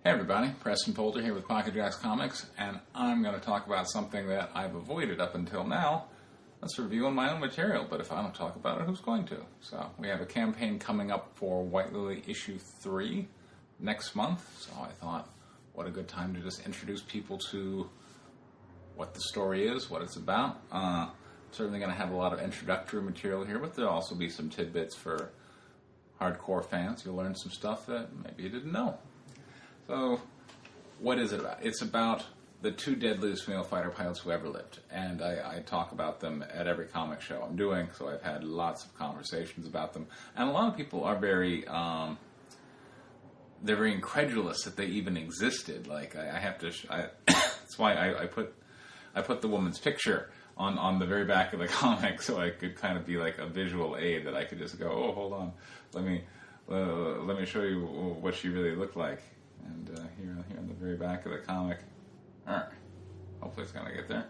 Hey everybody, Preston Poulter here with Pocket Jacks Comics, and I'm going to talk about something that I've avoided up until now. That's reviewing my own material, but if I don't talk about it, who's going to? So we have a campaign coming up for White Lily issue 3 next month, so I thought, what a good time to just introduce people to what the story is, what it's about. Certainly going to have a lot of introductory material here, but there'll also be some tidbits for hardcore fans. You'll learn some stuff that maybe you didn't know. So, what is it about? It's about the two deadliest male fighter pilots who ever lived, and I talk about them at every comic show I'm doing, so I've had lots of conversations about them, and a lot of people are very, they're very incredulous that they even existed. Like, I have to, that's why I put the woman's picture on the very back of the comic, so I could kind of be like a visual aid that I could just go, oh, hold on, let me show you what she really looked like. And here on the very back of the comic. Alright. Hopefully it's going to get there.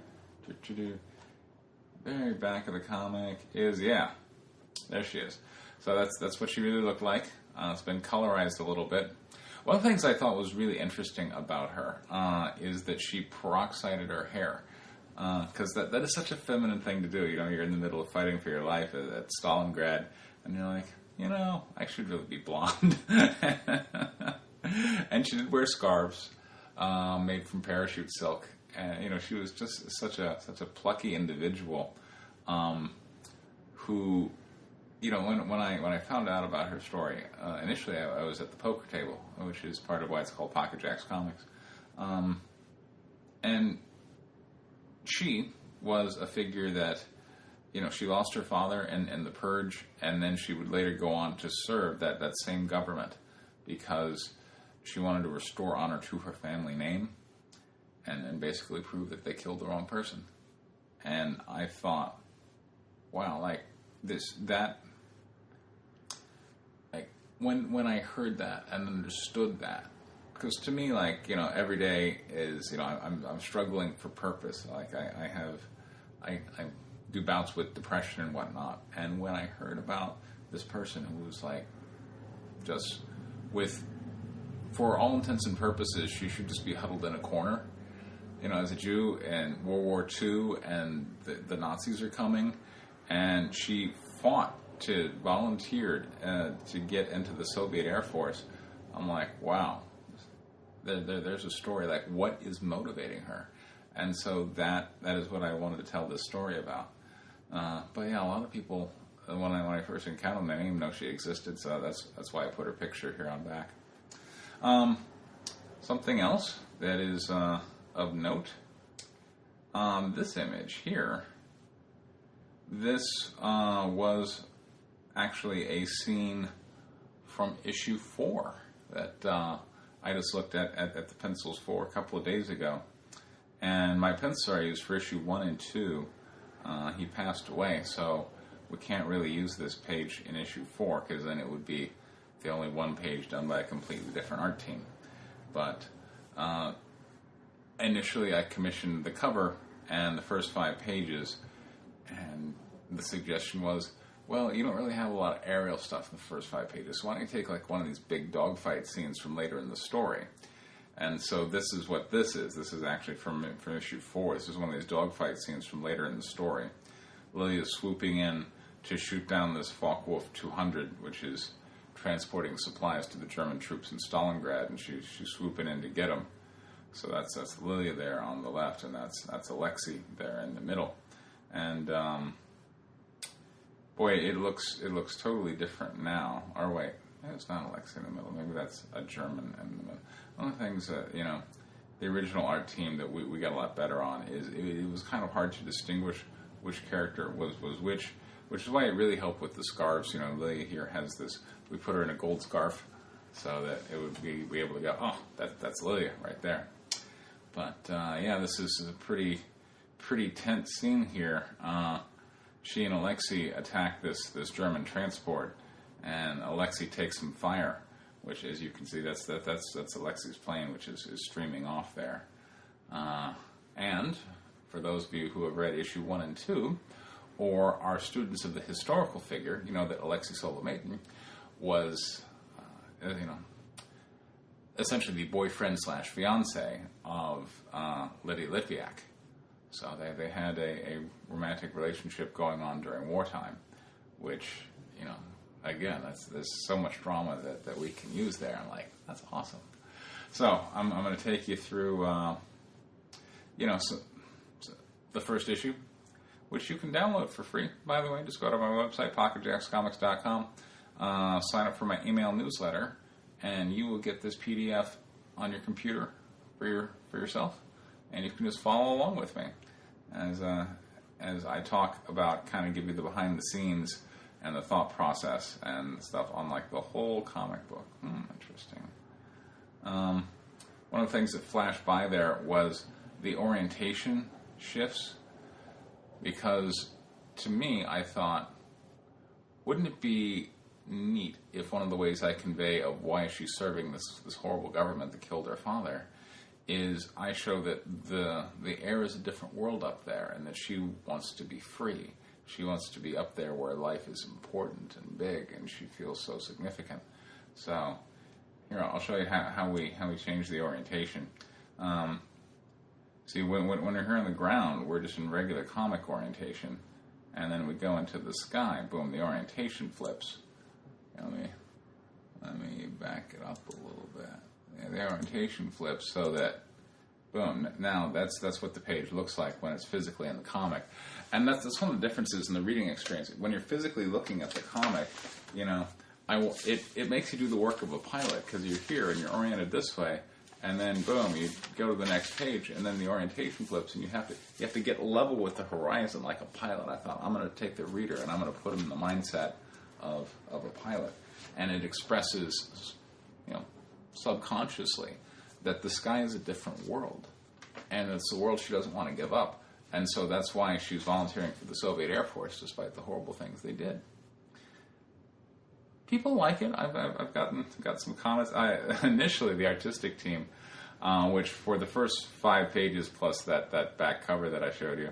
Very back of the comic is, yeah. There she is. So that's what she really looked like. It's been colorized a little bit. One of the things I thought was really interesting about her is that she peroxided her hair. Because that is such a feminine thing to do. You know, you're in the middle of fighting for your life at Stalingrad, and you're like, you know, I should really be blonde. And she did wear scarves made from parachute silk, and you know she was just such a plucky individual who, you know, when I found out about her story, initially I was at the poker table, which is part of why it's called Pocket Jacks Comics, and she was a figure that, you know, she lost her father in the purge, and then she would later go on to serve that same government because she wanted to restore honor to her family name and basically prove that they killed the wrong person. And I thought, wow, like when I heard that and understood that, because to me, like, you know, every day is, you know, I'm struggling for purpose. Like I do bouts with depression and whatnot. And when I heard about this person who was like just for all intents and purposes, she should just be huddled in a corner. You know, as a Jew in World War II and the Nazis are coming, and she volunteered to get into the Soviet Air Force. I'm like, wow, there's a story. Like, what is motivating her? And so that is what I wanted to tell this story about. But yeah, a lot of people, when I first encountered them, they didn't even know she existed. So that's why I put her picture here on back. Something else that is of note, this image here, this was actually a scene from issue 4 that I just looked at the pencils for a couple of days ago. And my pencil I used for issue 1 and 2, he passed away, so we can't really use this page in issue 4, because then it would be the only one page done by a completely different art team. But initially I commissioned the cover and the first 5 pages, and the suggestion was, well, you don't really have a lot of aerial stuff in the first 5 pages, so why don't you take like one of these big dogfight scenes from later in the story? And so this is what this is. This is actually from issue 4. This is one of these dogfight scenes from later in the story. Lily is swooping in to shoot down this Focke-Wulf 200, which is transporting supplies to the German troops in Stalingrad, and she's swooping in to get them. So that's Lilia there on the left, and that's Alexei there in the middle. And boy, it looks totally different now. Or wait, it's not Alexei in the middle. Maybe that's a German in the middle. One of the things that, you know, the original art team that we got a lot better on is it was kind of hard to distinguish which character was which is why it really helped with the scarves. You know, Lilia here has this. We put her in a gold scarf so that it would be able to go, oh, that's Lilia right there. But yeah, this is a pretty tense scene here. She and Alexei attack this German transport, and Alexei takes some fire, which, as you can see, that's Alexei's plane, which is streaming off there. And for those of you who have read issue 1 and 2, or are students of the historical figure, you know that Alexei Solomatin was, essentially the boyfriend slash fiance of Lydia Litviak. So they had a romantic relationship going on during wartime, which, again, there's so much drama that we can use there. I'm like, that's awesome. So I'm going to take you through, so the first issue, which you can download for free, by the way. Just go to my website, pocketjackscomics.com, sign up for my email newsletter, and you will get this PDF on your computer for yourself, and you can just follow along with me as I talk about, kind of give you the behind the scenes and the thought process and stuff on like the whole comic book. Interesting. One of the things that flashed by there was the orientation shifts, because to me, I thought, wouldn't it be neat if one of the ways I convey of why she's serving this horrible government that killed her father is I show that the air is a different world up there, and that she wants to be free. She wants to be up there where life is important and big, and she feels so significant. So here, I'll show you how we change the orientation. See, when we're here on the ground, we're just in regular comic orientation, and then we go into the sky. Boom, the orientation flips. Let me back it up a little bit. Yeah, the orientation flips so that, boom, now that's what the page looks like when it's physically in the comic. And that's one of the differences in the reading experience. When you're physically looking at the comic, it makes you do the work of a pilot, because you're here and you're oriented this way, and then boom, you go to the next page, and then the orientation flips, and you have to get level with the horizon like a pilot. I thought, I'm going to take the reader and I'm going to put him in the mindset of a pilot, and it expresses, subconsciously, that the sky is a different world, and it's the world she doesn't want to give up, and so that's why she's volunteering for the Soviet Air Force, despite the horrible things they did. People like it. I've got some comments. Initially, the artistic team, which for the first 5 pages plus that back cover that I showed you,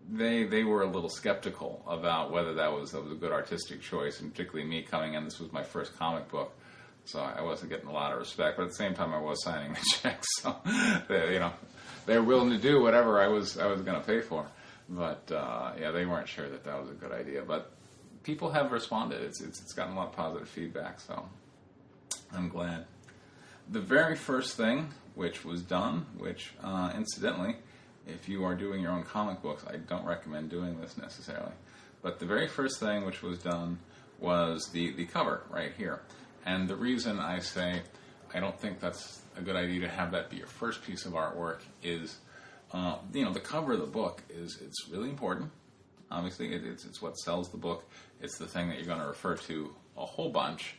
they were a little skeptical about whether that was a good artistic choice, and particularly me coming in. This was my first comic book, so I wasn't getting a lot of respect. But at the same time, I was signing the checks, so they're willing to do whatever I was going to pay for. But they weren't sure that was a good idea. But people have responded. It's gotten a lot of positive feedback, so I'm glad. The very first thing which was done, which incidentally, if you are doing your own comic books, I don't recommend doing this necessarily. But the very first thing which was done was the cover right here. And the reason I say I don't think that's a good idea to have that be your first piece of artwork is, the cover of the book it's really important. Obviously, it's what sells the book. It's the thing that you're going to refer to a whole bunch.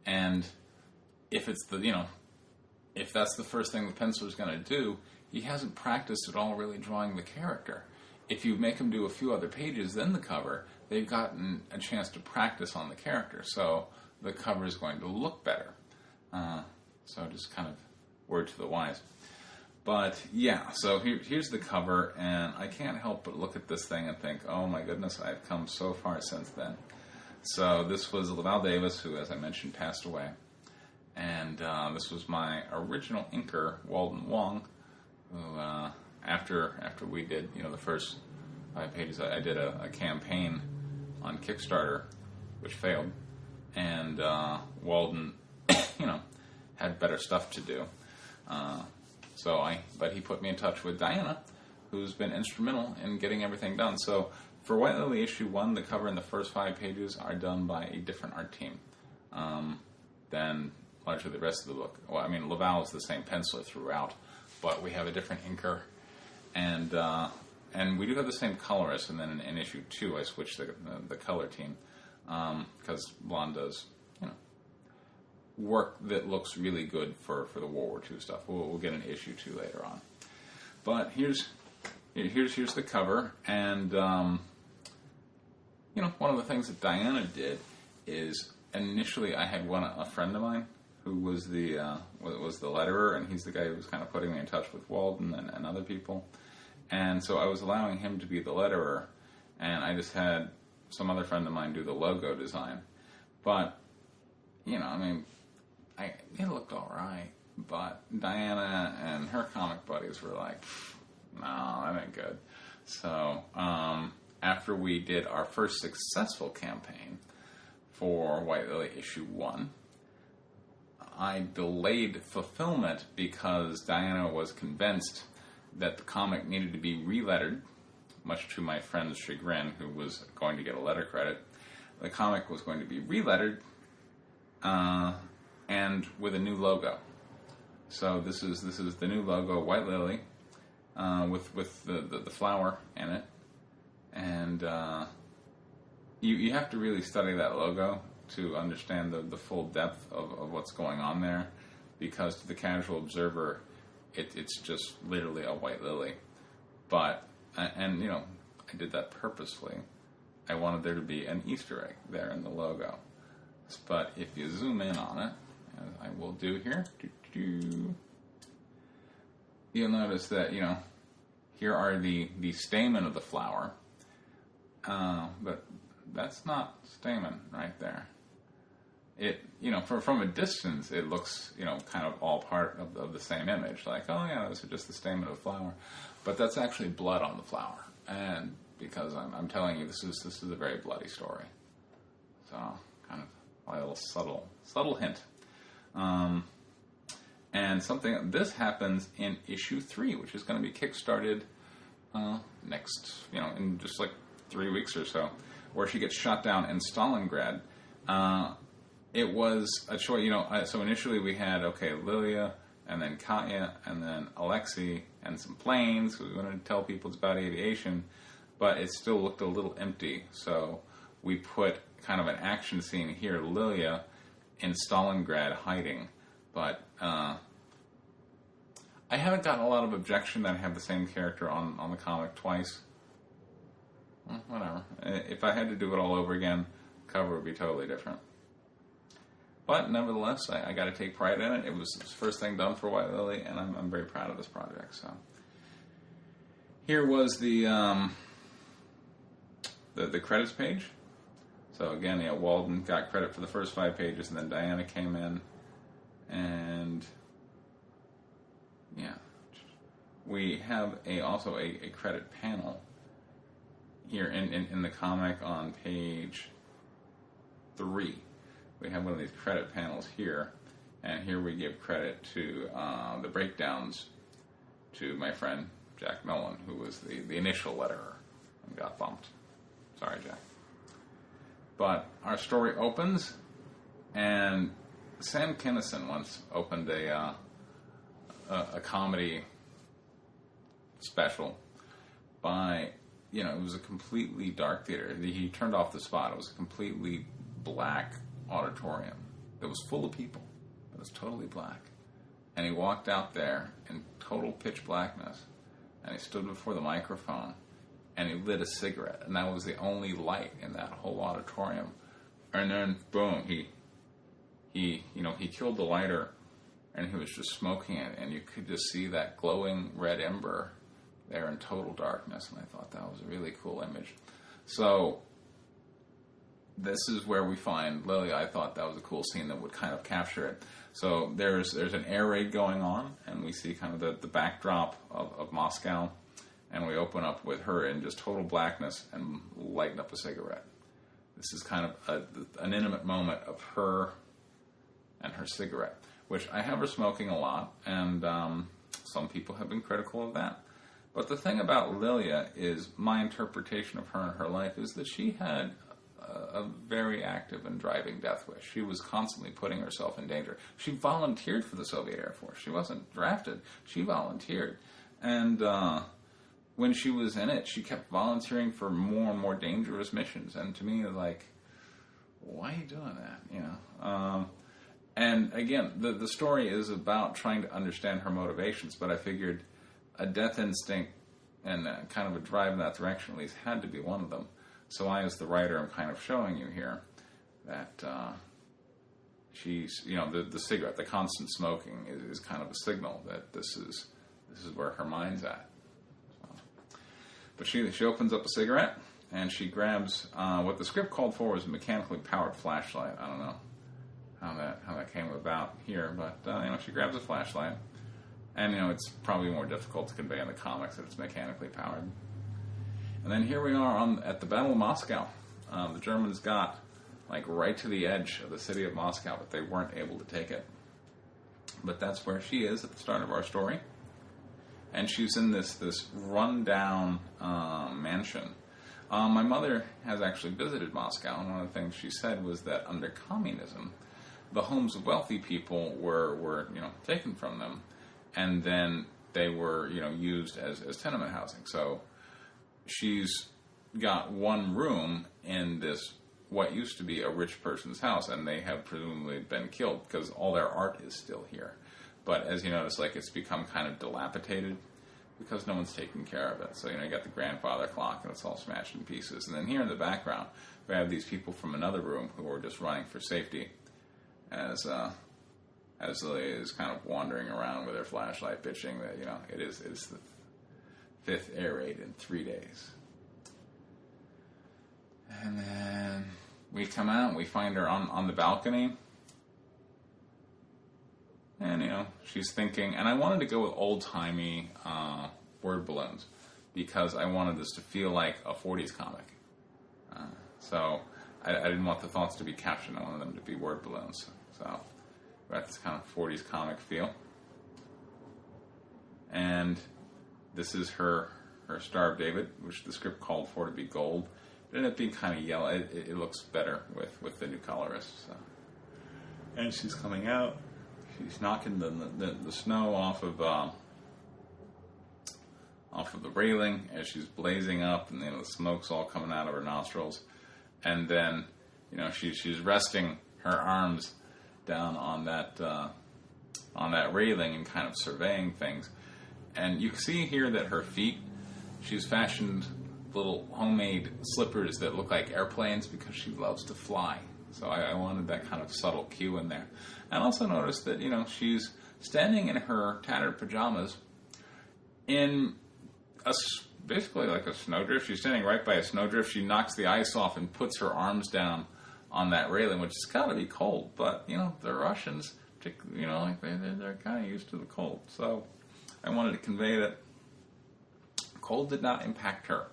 And if it's if that's the first thing the penciler's going to do, he hasn't practiced at all really drawing the character. If you make him do a few other pages, then the cover, they've gotten a chance to practice on the character. So the cover is going to look better. So just kind of word to the wise. But yeah, so here's the cover, and I can't help but look at this thing and think, oh my goodness, I've come so far since then. So this was Laval Davis, who, as I mentioned, passed away. And this was my original inker, Walden Wong, who, after we did, the first 5 pages, I did a campaign on Kickstarter, which failed. And Walden, had better stuff to do. But he put me in touch with Diana, who's been instrumental in getting everything done. So for White Lily issue 1, the cover and the first 5 pages are done by a different art team than largely the rest of the book. Well, I mean, Laval is the same penciler throughout, but we have a different inker, and we do have the same colorist. And then in issue 2, I switched the color team because Blonde does work that looks really good for the World War II stuff. We'll get into issue 2 later on. But here's the cover, and one of the things that Diana did is initially I had a friend of mine who was the letterer, and he's the guy who was kind of putting me in touch with Walden and other people, and so I was allowing him to be the letterer, and I just had some other friend of mine do the logo design. But it looked all right, but Diana and her comic buddies were like, no, that ain't good. So after we did our first successful campaign for White Lily issue 1, I delayed fulfillment because Diana was convinced that the comic needed to be relettered, much to my friend's chagrin, who was going to get a letter credit. The comic was going to be relettered and with a new logo. So this is the new logo, White Lily, with the flower in it, and you have to really study that logo to understand the full depth of what's going on there, because to the casual observer, it's just literally a white lily. But, and you know, I did that purposefully. I wanted there to be an Easter egg there in the logo. But if you zoom in on it, as I will do here, you'll notice that, you know, here are the stamen of the flower, but that's not stamen right there. It, you know, from a distance, it looks, you know, kind of all part of the same image. Like, oh yeah, this is just the stamen of the flower. But that's actually blood on the flower. And because I'm telling you, this is a very bloody story. So, kind of a little subtle hint. And something, this happens in issue 3, which is going to be kickstarted next, you know, in just like 3 weeks or so, where she gets shot down in Stalingrad. It was a choice, you know, so initially we had, okay, Lilia, and then Katya, and then Alexei, and some planes, because we wanted to tell people it's about aviation, but it still looked a little empty, so we put kind of an action scene here, Lilia in Stalingrad hiding, but I haven't gotten a lot of objection that I have the same character on the comic twice. Well, whatever. If I had to do it all over again, the cover would be totally different. But nevertheless, I got to take pride in it. It was the first thing done for White Lily, and I'm very proud of this project. So here was the credits page. So again, yeah, Walden got credit for the first 5 pages, and then Diana came in, and yeah, we have also a credit panel here in the comic on page 3. We have one of these credit panels here, and here we give credit to the breakdowns to my friend Jack Nolan, who was the initial letterer and got bumped. Sorry, Jack. But our story opens, and Sam Kinison once opened a comedy special by, you know, it was a completely dark theater. He turned off the spot. It was a completely black auditorium that was full of people. It was totally black. And he walked out there in total pitch blackness, and he stood before the microphone, and he lit a cigarette, and that was the only light in that whole auditorium. And then, boom, he killed the lighter, and he was just smoking it, and you could just see that glowing red ember there in total darkness, and I thought that was a really cool image. So this is where we find Lily. I thought that was a cool scene that would kind of capture it. So there's an air raid going on, and we see kind of the backdrop of Moscow, and we open up with her in just total blackness and lighting up a cigarette. This is kind of an intimate moment of her and her cigarette, which I have her smoking a lot, and some people have been critical of that. But the thing about Lilia is my interpretation of her and her life is that she had a very active and driving death wish. She was constantly putting herself in danger. She volunteered for the Soviet Air Force. She wasn't drafted. She volunteered. And when she was in it, she kept volunteering for more and more dangerous missions. And to me, like, why are you doing that? You know? And again, the story is about trying to understand her motivations, but I figured a death instinct and kind of a drive in that direction at least had to be one of them. So I, as the writer, am kind of showing you here that she's, you know, the cigarette, the constant smoking is kind of a signal that this is where her mind's at. So, but she opens up a cigarette, and she grabs what the script called for was a mechanically powered flashlight. I don't know. how that came about here. But she grabs a flashlight, and it's probably more difficult to convey in the comics that it's mechanically powered. And then here we are at the Battle of Moscow. The Germans got right to the edge of the city of Moscow, but they weren't able to take it. But that's where she is at the start of our story. And she's in this rundown mansion. My mother has actually visited Moscow, and one of the things she said was that under communism, the homes of wealthy people were taken from them, and then they were used as tenement housing. So she's got one room in this what used to be a rich person's house, and they have presumably been killed because all their art is still here. But as you notice, it's become kind of dilapidated because no one's taking care of it. So you got the grandfather clock, and it's all smashed in pieces. And then here in the background, we have these people from another room who are just running for safety, as Lily is kind of wandering around with her flashlight, bitching that it is the 5th air raid in 3 days. And then we come out and we find her on the balcony. And, she's thinking, and I wanted to go with old-timey word balloons because I wanted this to feel like a 40s comic. So I didn't want the thoughts to be captioned. I wanted them to be word balloons. So got this kind of 40s comic feel. And this is her Star of David, which the script called for to be gold. It ended up being kind of yellow. It looks better with the new colorist. So. And she's coming out. She's knocking the snow off of the railing as she's blazing up, and the smoke's all coming out of her nostrils. And then, she's resting her arms down on that railing and kind of surveying things. And you can see here that her feet, she's fashioned little homemade slippers that look like airplanes because she loves to fly. So I wanted that kind of subtle cue in there. And also noticed that, she's standing in her tattered pajamas in basically like a snowdrift. She's standing right by a snowdrift. She knocks the ice off and puts her arms down on that railing, which has got to be cold. But, the Russians, they're kind of used to the cold. So I wanted to convey that cold did not impact her.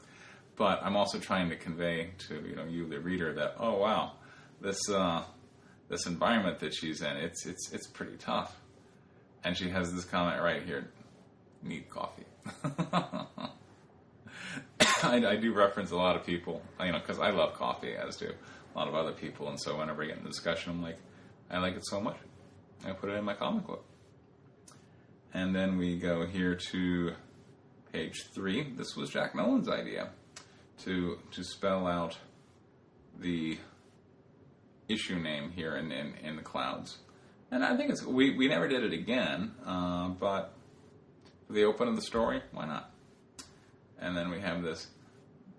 But I'm also trying to convey to you, the reader, that wow, this environment that she's in, it's pretty tough. And she has this comment right here: need coffee. I do reference a lot of people, because I love coffee, as do a lot of other people. And so whenever I get in the discussion, I'm like, I like it so much, I put it in my comic book. And then we go here to page 3. This was Jack Nolan's idea, to spell out the issue name here in the clouds. And I think we never did it again, but for the open of the story, why not? And then we have this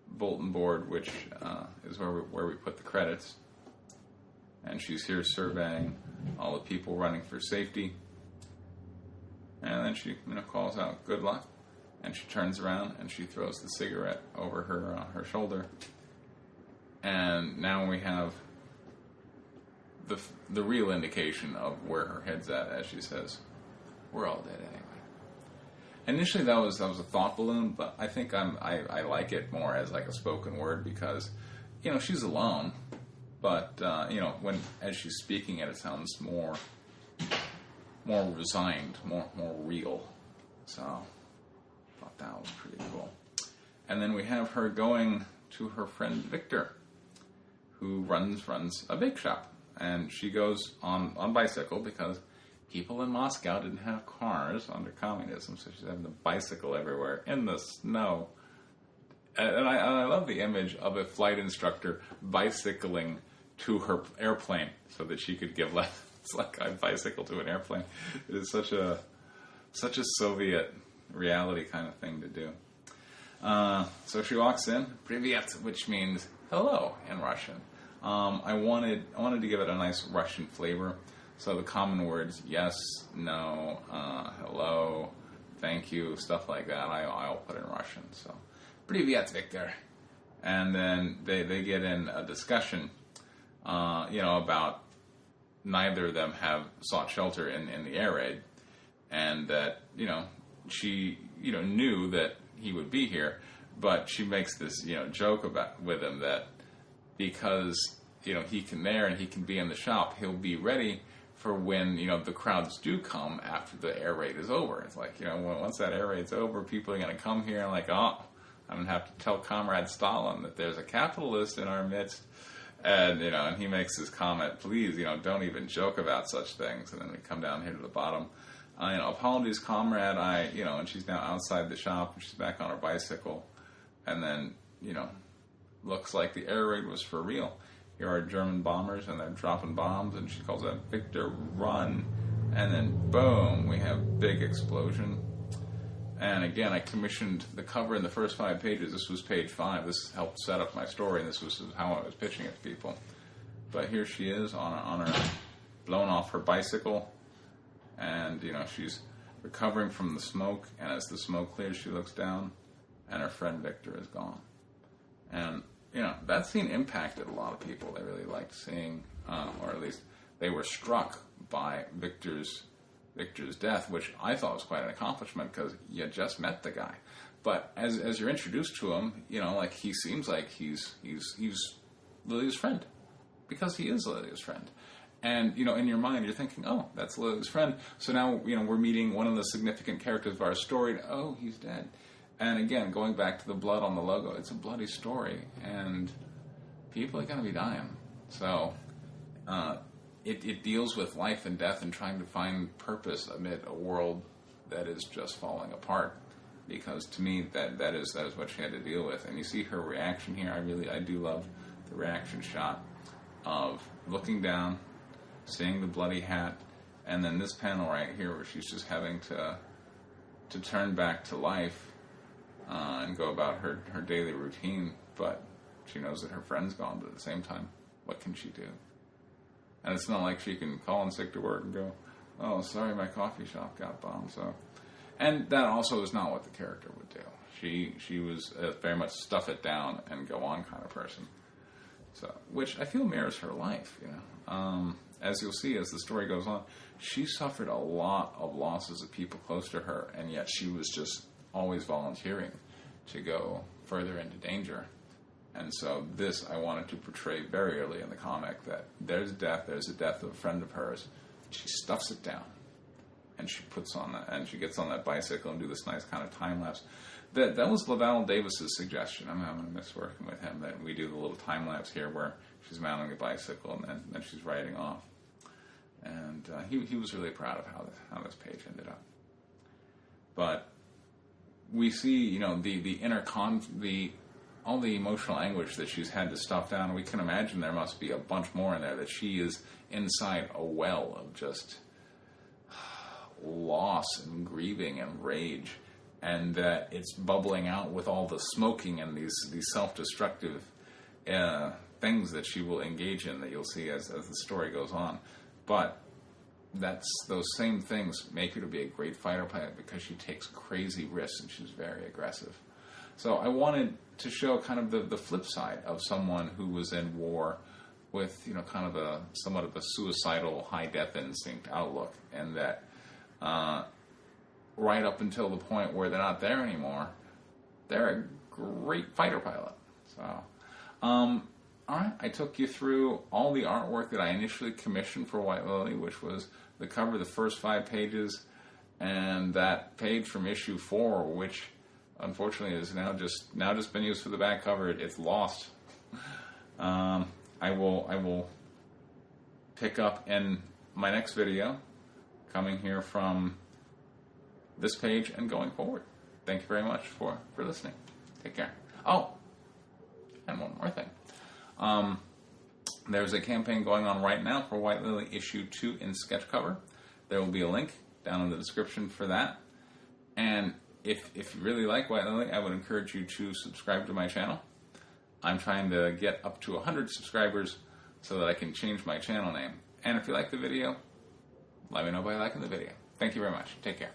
bulletin board, which is where we put the credits. And she's here surveying all the people running for safety. And then she calls out, "Good luck." And she turns around and she throws the cigarette over her shoulder. And now we have the real indication of where her head's at, as she says, "We're all dead anyway." Initially, that was a thought balloon, but I think I like it more as like a spoken word because, she's alone, but as she's speaking it sounds more resigned, more real. So I thought that was pretty cool. And then we have her going to her friend Victor, who runs a bake shop. And she goes on bicycle because people in Moscow didn't have cars under communism, so she's having a bicycle everywhere in the snow. And I love the image of a flight instructor bicycling to her airplane so that she could give lessons. It's like I bicycle to an airplane. It is such a Soviet reality kind of thing to do. So she walks in, "Privyet," which means hello in Russian. I wanted to give it a nice Russian flavor. So the common words, yes, no, hello, thank you, stuff like that, I'll put in Russian. So, "Privyet, Victor." And then they get in a discussion, about neither of them have sought shelter in the air raid, and that, she, knew that he would be here, but she makes this, joke with him that because, he can there and he can be in the shop, he'll be ready for when, the crowds do come after the air raid is over. It's like, once that air raid's over, people are going to come here and like, oh, I'm going to have to tell Comrade Stalin that there's a capitalist in our midst. And, and he makes this comment, please, don't even joke about such things. And then we come down here to the bottom. Apologies, comrade, and she's now outside the shop, and she's back on her bicycle. And then, looks like the air raid was for real. Here are German bombers, and they're dropping bombs, and she calls out, Victor, run. And then, boom, we have big explosion. And again, I commissioned the cover in the first 5 pages. This was page 5. This helped set up my story, and this was how I was pitching it to people. But here she is on her, blown off her bicycle. And, she's recovering from the smoke, and as the smoke clears, she looks down, and her friend Victor is gone. And, that scene impacted a lot of people. They really liked seeing, or at least they were struck by Victor's death, which I thought was quite an accomplishment because you just met the guy. But as you're introduced to him, he seems like he's Lilia's friend, because he is Lilia's friend. And, in your mind, you're thinking, oh, that's Lilia's friend. So now, we're meeting one of the significant characters of our story. Oh, he's dead. And again, going back to the blood on the logo, it's a bloody story. And people are going to be dying. So it deals with life and death and trying to find purpose amid a world that is just falling apart. Because to me, that is what she had to deal with. And you see her reaction here. I do love the reaction shot of looking down, seeing the bloody hat, and then this panel right here where she's just having to turn back to life and go about her daily routine, but she knows that her friend's gone, but at the same time, what can she do? And it's not like she can call in sick to work and go, oh, sorry, my coffee shop got bombed. So, and that also is not what the character would do. She was very much stuff it down and go on kind of person. So, which I feel mirrors her life, As you'll see as the story goes on, she suffered a lot of losses of people close to her, and yet she was just always volunteering to go further into danger. And so this I wanted to portray very early in the comic, that there's the death of a friend of hers. She stuffs it down, and she puts on that, and she gets on that bicycle and do this nice kind of time lapse. That was LaValle Davis's suggestion. I'm going to miss working with him, that we do the little time lapse here where she's mounting a bicycle and then she's riding off. And he was really proud of how this page ended up. But we see, the inner all the emotional anguish that she's had to stuff down. We can imagine there must be a bunch more in there, that she is inside a well of just loss and grieving and rage, and that it's bubbling out with all the smoking and these self-destructive things that she will engage in, that you'll see as the story goes on. But those same things make her to be a great fighter pilot, because she takes crazy risks and she's very aggressive. So I wanted to show kind of the flip side of someone who was in war with, kind of somewhat of a suicidal, high death instinct outlook, and that right up until the point where they're not there anymore, they're a great fighter pilot. So, all right, I took you through all the artwork that I initially commissioned for White Lily, which was the cover, the first 5 pages, and that page from issue 4, which unfortunately is now just been used for the back cover. It's lost. I will pick up in my next video, coming here from this page and going forward. Thank you very much for listening. Take care. Oh, and one more thing. There's a campaign going on right now for White Lily issue 2 in sketch cover. There will be a link down in the description for that. And if you really like White Lily, I would encourage you to subscribe to my channel. I'm trying to get up to 100 subscribers so that I can change my channel name. And if you like the video, let me know by liking the video. Thank you very much. Take care.